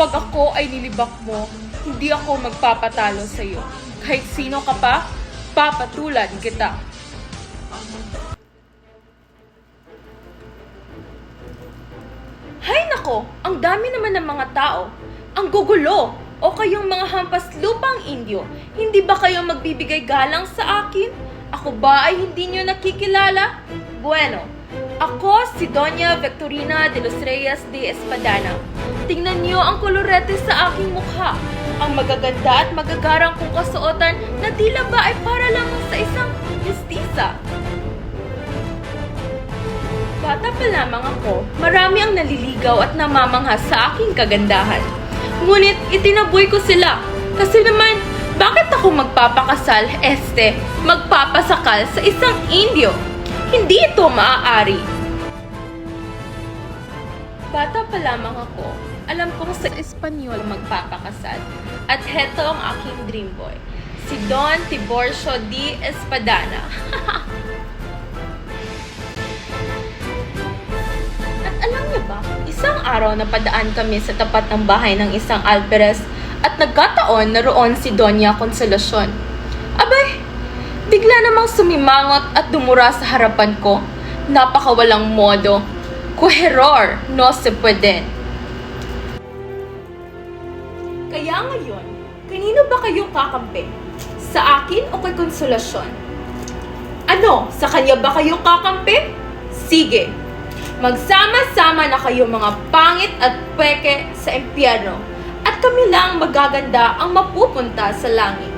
Kapag ako ay nilibak mo, hindi ako magpapatalo sa iyo. Kahit sino ka pa, papatulan kita. Hay nako, ang dami naman ng mga tao. Ang gugulo. O kayong mga hampas lupang Indio, hindi ba kayo magbibigay galang sa akin? Ako ba ay hindi nyo nakikilala? Bueno, ako si Doña Victorina de los Reyes de Espadana. Tingnan niyo ang kolorete sa aking mukha. Ang magaganda at magagarang kong kasuotan na tila ba ay para lamang sa isang mestiza. Bata pa lamang ako, marami ang naliligaw at namamangha sa aking kagandahan. Ngunit itinaboy ko sila. Kasi naman, bakit ako magpapakasal, magpapasakal sa isang Indio? Hindi ito maaari. Bata pa lamang ako, alam kong sa Espanyol magpapakasal. At heto ang aking dream boy, si Don Tiburcio de Espadana. At alam niyo ba, isang araw na padaan kami sa tapat ng bahay ng isang alperes at nagkataon na roon si Doña Consolacion. Abay, bigla namang sumimangot at dumura sa harapan ko. Napakawalang modo. Kuheror, no se puede. Kaya ngayon, kanino ba kayong kakampi? Sa akin o kay Consolacion? Ano, sa kanya ba kayong kakampi? Sige, magsama-sama na kayo mga pangit at peke sa impyerno at kami lang magaganda ang mapupunta sa langit.